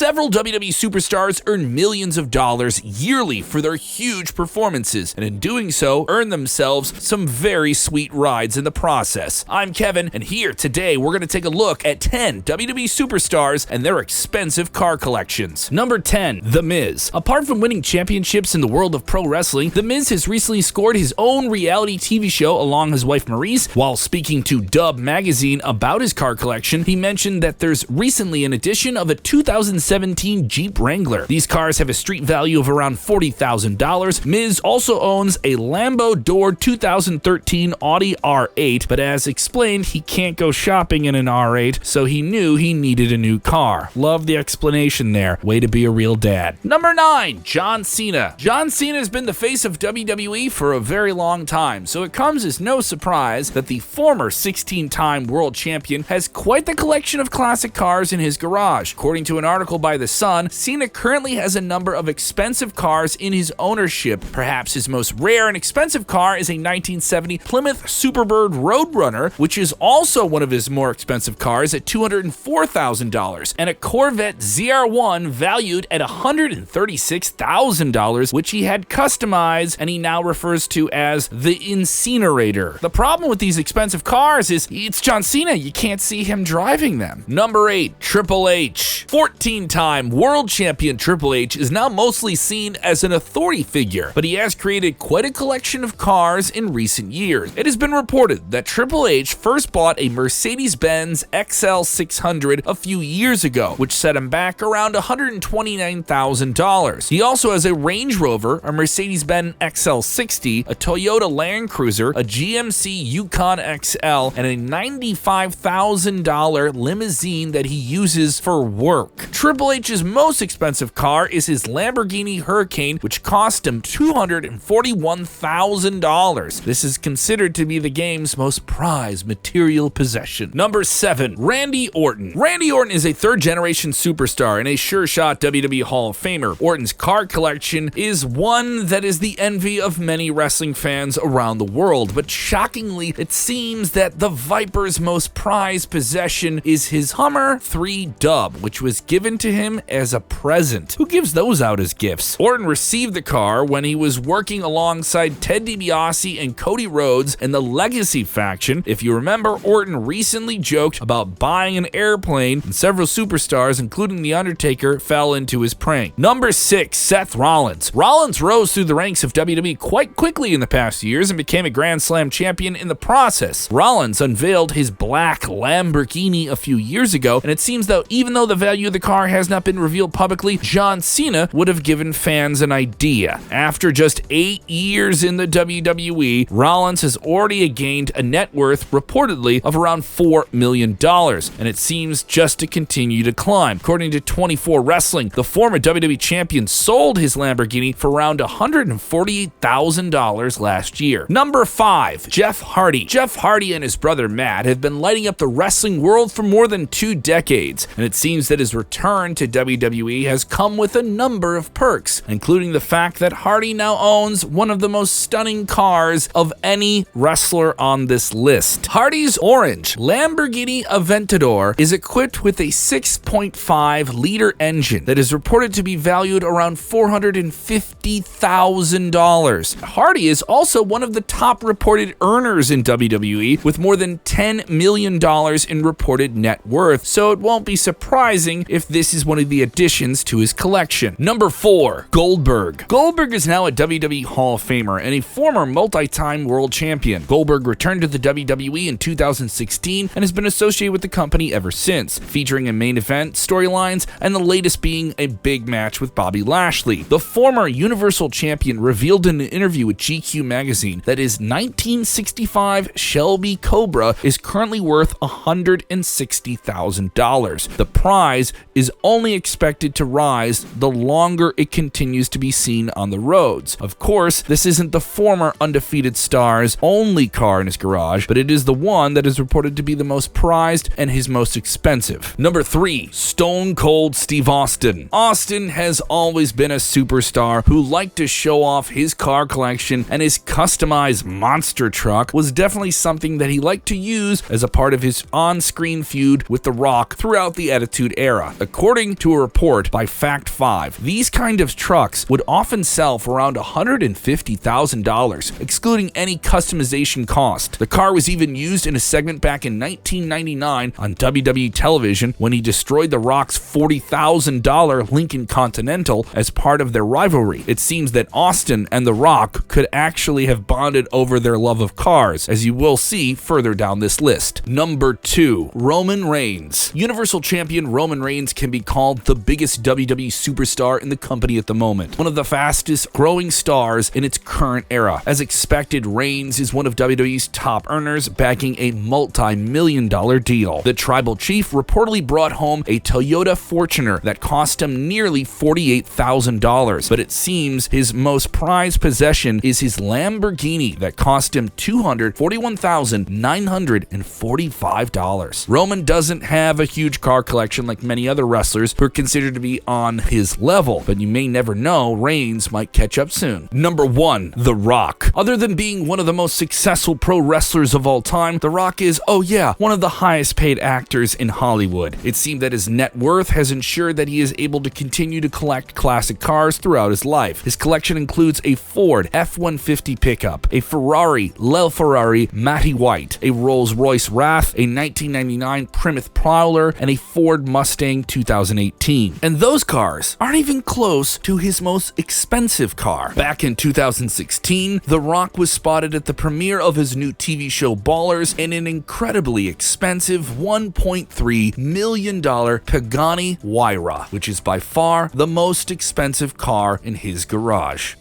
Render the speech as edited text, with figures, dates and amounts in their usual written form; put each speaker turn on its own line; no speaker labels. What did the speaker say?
Several WWE superstars earn millions of dollars yearly for their huge performances, and in doing so, earn themselves some very sweet rides in the process. I'm Kevin, and here today we're going to take a look at 10 WWE superstars and their expensive car collections. Number 10. The Miz. Apart from winning championships in the world of pro wrestling, The Miz has recently scored his own reality TV show along his wife Maurice. While speaking to Dub magazine about his car collection, he mentioned that there's recently an edition of a 2017 Jeep Wrangler. These cars have a street value of around $40,000. Miz also owns a Lambo door 2013 Audi R8, but as explained, he can't go shopping in an R8, so he knew he needed a new car. Love the explanation there. Way to be a real dad. Number 9. John Cena. John Cena has been the face of WWE for a very long time, so it comes as no surprise that the former 16-time world champion has quite the collection of classic cars in his garage. According to an article by The Sun, Cena currently has a number of expensive cars in his ownership. Perhaps his most rare and expensive car is a 1970 Plymouth Superbird Roadrunner, which is also one of his more expensive cars at $204,000, and a Corvette ZR1 valued at $136,000, which he had customized and he now refers to as the Incinerator. The problem with these expensive cars is it's John Cena. You can't see him driving them. Number 8. Triple H. 14-time world champion Triple H is now mostly seen as an authority figure, but he has created quite a collection of cars in recent years. It has been reported that Triple H first bought a Mercedes-Benz XL600 a few years ago, which set him back around $129,000. He also has a Range Rover, a Mercedes-Benz XL60, a Toyota Land Cruiser, a GMC Yukon XL, and a $95,000 limousine that he uses for work. Triple H's most expensive car is his Lamborghini Hurricane, which cost him $241,000. This is considered to be the game's most prized material possession. Number 7. Randy Orton. Randy Orton is a third-generation superstar and a sure-shot WWE Hall of Famer. Orton's car collection is one that is the envy of many wrestling fans around the world, but shockingly, it seems that the Viper's most prized possession is his Hummer 3 Dub, which was given to him as a present. Who gives those out as gifts? Orton received the car when he was working alongside Ted DiBiase and Cody Rhodes in the Legacy faction. If you remember, Orton recently joked about buying an airplane, and several superstars, including The Undertaker, fell into his prank. Number 6. Seth Rollins. Rollins rose through the ranks of WWE quite quickly in the past years and became a Grand Slam champion in the process. Rollins unveiled his black Lamborghini a few years ago, and it seems that even though the value of the car has not been revealed publicly, John Cena would have given fans an idea. After just 8 years in the WWE, Rollins has already gained a net worth reportedly of around $4 million, and it seems just to continue to climb. According to 24 Wrestling, the former WWE champion sold his Lamborghini for around $148,000 last year. Number 5. Jeff Hardy. Jeff Hardy and his brother Matt have been lighting up the wrestling world for more than 2 decades, and it seems that his return to WWE has come with a number of perks, including the fact that Hardy now owns one of the most stunning cars of any wrestler on this list. Hardy's orange Lamborghini Aventador is equipped with a 6.5-liter engine that is reported to be valued around $450,000. Hardy is also one of the top reported earners in WWE with more than $10 million in reported net worth, so it won't be surprising if this is one of the additions to his collection. Number 4. Goldberg. Goldberg is now a WWE Hall of Famer and a former multi-time world champion. Goldberg returned to the WWE in 2016 and has been associated with the company ever since, featuring in main event storylines and the latest being a big match with Bobby Lashley. The former Universal Champion revealed in an interview with GQ magazine that his 1965 Shelbi Cobra is currently worth $160,000. The prize is only expected to rise the longer it continues to be seen on the roads. Of course, this isn't the former undefeated star's only car in his garage, but it is the one that is reported to be the most prized and his most expensive. Number 3. Stone Cold Steve Austin. Austin has always been a superstar who liked to show off his car collection, and his customized monster truck was definitely something that he liked to use as a part of his on-screen feud with The Rock throughout the Attitude Era. According According to a report by Fact 5, these kind of trucks would often sell for around $150,000, excluding any customization cost. The car was even used in a segment back in 1999 on WWE television when he destroyed The Rock's $40,000 Lincoln Continental as part of their rivalry. It seems that Austin and The Rock could actually have bonded over their love of cars, as you will see further down this list. Number 2. Roman Reigns. Universal Champion Roman Reigns can be called the biggest WWE superstar in the company at the moment, one of the fastest growing stars in its current era. As expected, Reigns is one of WWE's top earners, bagging a multi-million-dollar deal. The Tribal Chief reportedly brought home a Toyota Fortuner that cost him nearly $48,000, but it seems his most prized possession is his Lamborghini that cost him $241,945. Roman doesn't have a huge car collection like many other wrestlers who are considered to be on his level, but you may never know, Reigns might catch up soon. Number 1. The Rock. Other than being one of the most successful pro wrestlers of all time, The Rock is, one of the highest paid actors in Hollywood. It seemed that his net worth has ensured that he is able to continue to collect classic cars throughout his life. His collection includes a Ford F-150 pickup, a Ferrari LeFerrari Matty White, a Rolls-Royce Wrath, a 1999 Plymouth Prowler, and a Ford Mustang 2018. And those cars aren't even close to his most expensive car. Back in 2016, The Rock was spotted at the premiere of his new TV show Ballers in an incredibly expensive $1.3 million Pagani Huayra, which is by far the most expensive car in his garage.